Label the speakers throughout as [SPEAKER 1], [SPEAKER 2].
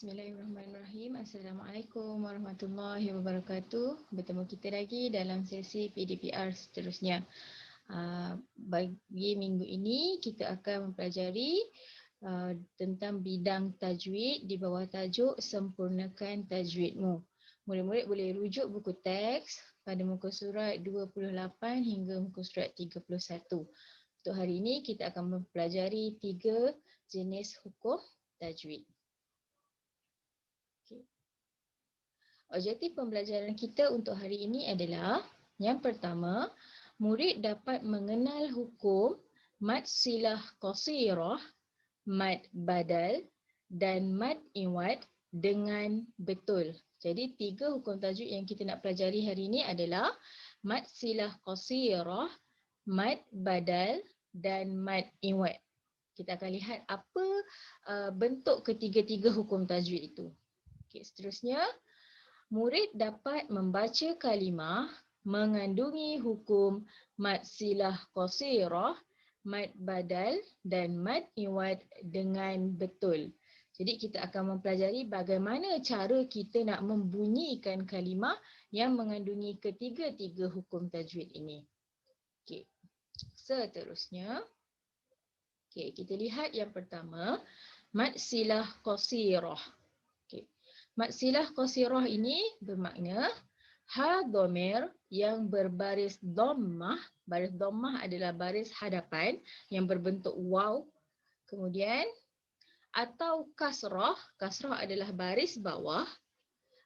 [SPEAKER 1] Bismillahirrahmanirrahim. Assalamualaikum warahmatullahi wabarakatuh. Bertemu kita lagi dalam sesi PDPR seterusnya. Bagi minggu ini kita akan mempelajari tentang bidang tajwid di bawah tajuk Sempurnakan Tajwidmu. Murid-murid boleh rujuk buku teks pada muka surat 28 hingga muka surat 31. Untuk hari ini kita akan mempelajari 3 jenis hukum tajwid. Objektif pembelajaran kita untuk hari ini adalah yang pertama, murid dapat mengenal hukum mad silah qasirah, mad badal dan mad iwad dengan betul. Jadi 3 hukum tajwid yang kita nak pelajari hari ini adalah mad silah qasirah, mad badal dan mad iwad. Kita akan lihat apa bentuk ketiga-tiga hukum tajwid itu. Okey, seterusnya murid dapat membaca kalimah mengandungi hukum mad silah qasirah, mad badal dan mad iwad dengan betul. Jadi kita akan mempelajari bagaimana cara kita nak membunyikan kalimah yang mengandungi ketiga-tiga hukum tajwid ini. Okey. Seterusnya, okey, kita lihat yang pertama, mad silah qasirah. Mad silah qasirah ini bermakna ha dhamir yang berbaris dhammah. Baris dhammah adalah baris hadapan yang berbentuk waw. Kemudian atau kasrah, kasrah adalah baris bawah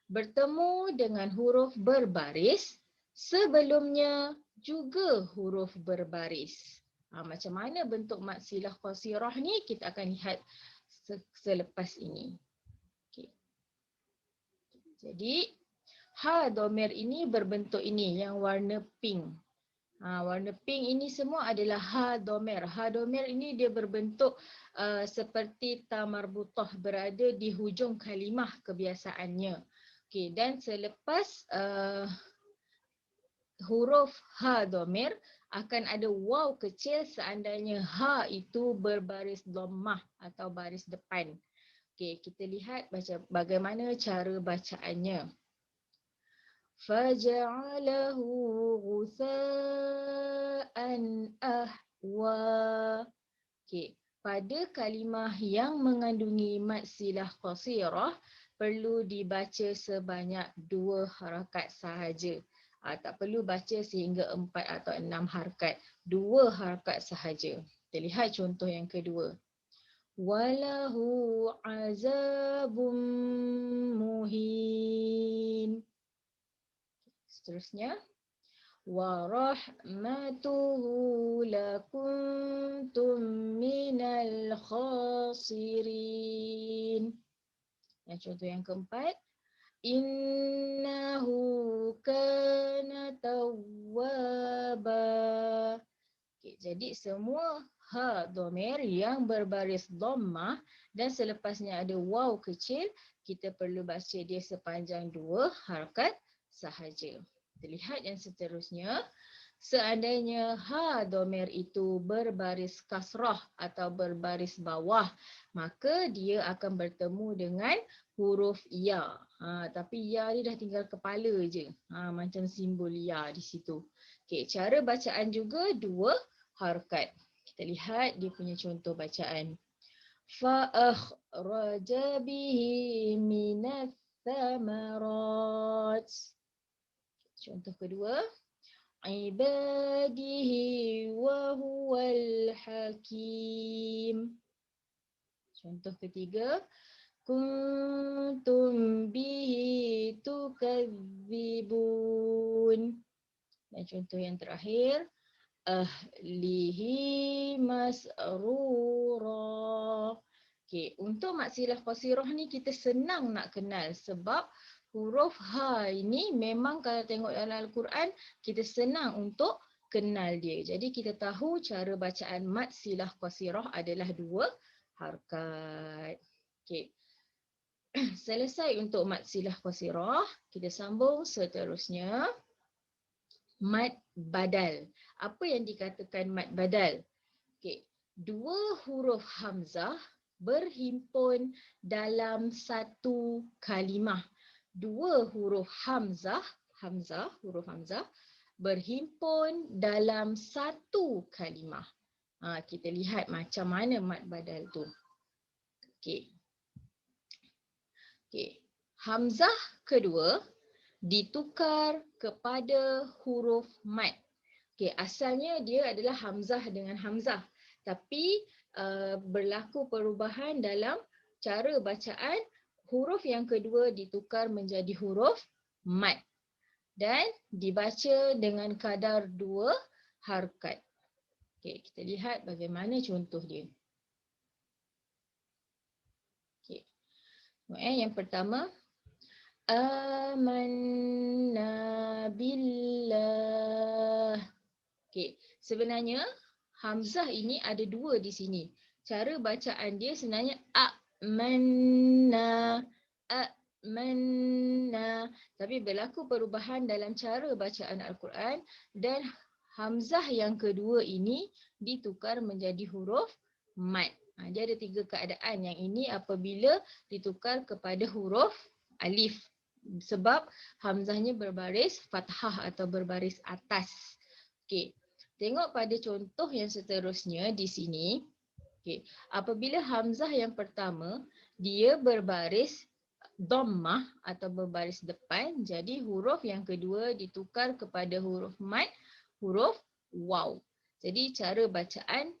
[SPEAKER 1] bertemu dengan huruf berbaris sebelumnya juga huruf berbaris. Macam mana bentuk mad silah qasirah ni kita akan lihat selepas ini. Jadi, ha dhamir ini berbentuk ini yang warna pink. Warna pink ini semua adalah ha dhamir. Ha dhamir ini dia berbentuk seperti ta marbutah berada di hujung kalimah kebiasaannya. Okey, dan selepas huruf ha dhamir akan ada waw kecil seandainya ha itu berbaris dhammah atau baris depan. Okey, kita lihat bagaimana cara bacaannya. Faja'alahu ghusa'an ahwa. Okey, pada kalimah yang mengandungi mad silah qasirah perlu dibaca sebanyak 2 harakat sahaja. Tak perlu baca sehingga 4 atau 6 harakat. 2 harakat sahaja. Kita lihat contoh yang kedua. Walahu azabun muhin. Seterusnya. Wa rahmatuhu lakuntum minal khasirin. Yang contoh yang keempat. Innahu kana tawwaba. Okay, jadi semua ha dhamir yang berbaris dhammah dan selepasnya ada waw kecil, kita perlu baca dia sepanjang 2 harakat sahaja. Kita lihat yang seterusnya. Seandainya ha dhamir itu berbaris kasrah atau berbaris bawah, maka dia akan bertemu dengan huruf ya. Tapi ya ni dah tinggal kepala je. Macam simbol ya di situ. Okey, cara bacaan juga 2 harakat. Kita lihat dia punya contoh bacaan. Fa akhraja bihi minats thamarat. Contoh kedua. Ibadihi wa huwal hakim. Contoh ketiga. Kuntum bihi tukadzibun. Dan contoh yang terakhir. Ahlihi mas'rura. Okey, untuk mad silah qasirah ni kita senang nak kenal sebab huruf ha ini memang kalau tengok dalam Al-Quran kita senang untuk kenal dia. Jadi kita tahu cara bacaan mad silah qasirah adalah 2 harakat. Okey. Selesai untuk mad silah qasirah, kita sambung seterusnya. Mad badal. Apa yang dikatakan mad badal? Okey, 2 huruf hamzah berhimpun dalam satu kalimah. Dua huruf hamzah, huruf hamzah berhimpun dalam satu kalimah. Kita lihat macam mana mad badal tu. Okey. Hamzah kedua ditukar kepada huruf mad. Asalnya dia adalah hamzah dengan hamzah. Tapi berlaku perubahan dalam cara bacaan, huruf yang kedua ditukar menjadi huruf mad dan dibaca dengan kadar 2 harakat. Kita lihat bagaimana contoh dia. Yang pertama, amanna billah. Sebenarnya hamzah ini ada 2 di sini. Cara bacaan dia sebenarnya amanna, amanna. Tapi berlaku perubahan dalam cara bacaan Al-Quran dan hamzah yang kedua ini ditukar menjadi huruf mad. Dia ada 3 keadaan. Yang ini apabila ditukar kepada huruf alif. Sebab hamzahnya berbaris fathah atau berbaris atas. Tengok pada contoh yang seterusnya di sini. Apabila hamzah yang pertama dia berbaris dhammah atau berbaris depan, jadi huruf yang kedua ditukar kepada huruf mad, huruf waw. Jadi cara bacaan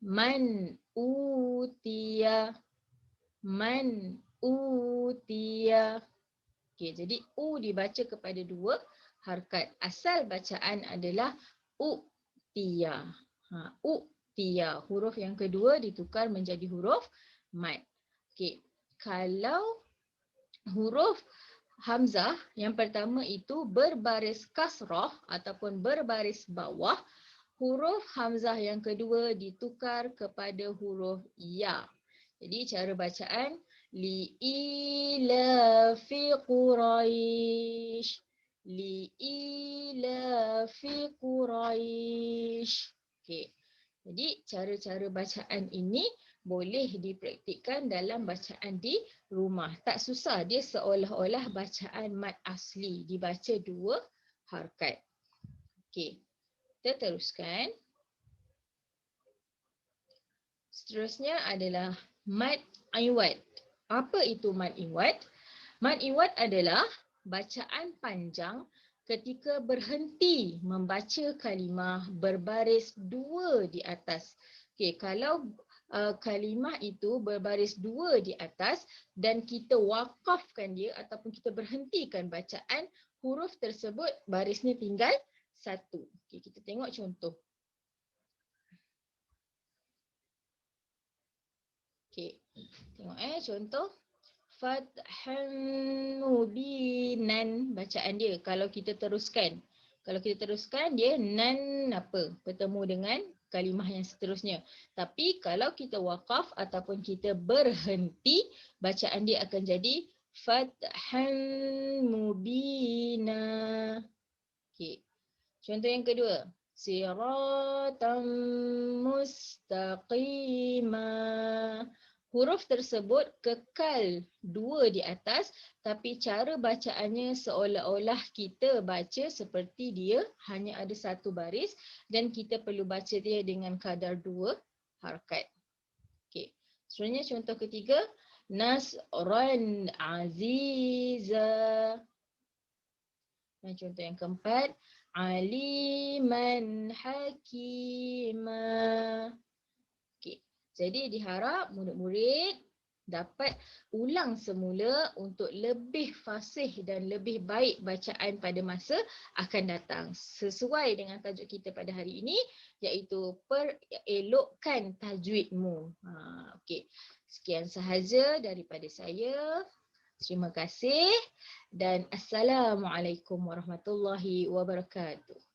[SPEAKER 1] man utiya, man utiya. Jadi u dibaca kepada 2 harakat. Asal bacaan adalah utiya. Utiya. Huruf yang kedua ditukar menjadi huruf mad. Kalau huruf hamzah yang pertama itu berbaris kasrah ataupun berbaris bawah, huruf hamzah yang kedua ditukar kepada huruf ya. Jadi cara bacaan li'ilafi Quraisy, li'ilafi Quraisy. Jadi cara-cara bacaan ini boleh dipraktikkan dalam bacaan di rumah. Tak susah, dia seolah-olah bacaan mad asli, dibaca 2 harakat. Kita teruskan. Seterusnya adalah mad iwad. Apa itu mad iwad? Mad iwad adalah bacaan panjang ketika berhenti membaca kalimah berbaris 2 di atas. Kalau kalimah itu berbaris 2 di atas dan kita wakafkan dia ataupun kita berhentikan bacaan, huruf tersebut barisnya tinggal 1. Kita tengok contoh. Tengok contoh. Fathan mubinan, bacaan dia. Kalau kita teruskan dia nan apa? Bertemu dengan kalimah yang seterusnya. Tapi kalau kita wakaf ataupun kita berhenti, bacaan dia akan jadi fathan mubina. Contoh yang kedua. Siratan mustaqimah. Huruf tersebut kekal 2 di atas, tapi cara bacaannya seolah-olah kita baca seperti dia hanya ada 1 baris dan kita perlu baca dia dengan kadar 2 harakat. Seterusnya contoh ketiga, Nasran aziza. Dan contoh yang keempat, Aliman hakimah. Jadi diharap murid-murid dapat ulang semula untuk lebih fasih dan lebih baik bacaan pada masa akan datang. Sesuai dengan tajuk kita pada hari ini, iaitu perelokkan tajwidmu. Sekian sahaja daripada saya. Terima kasih dan Assalamualaikum warahmatullahi wabarakatuh.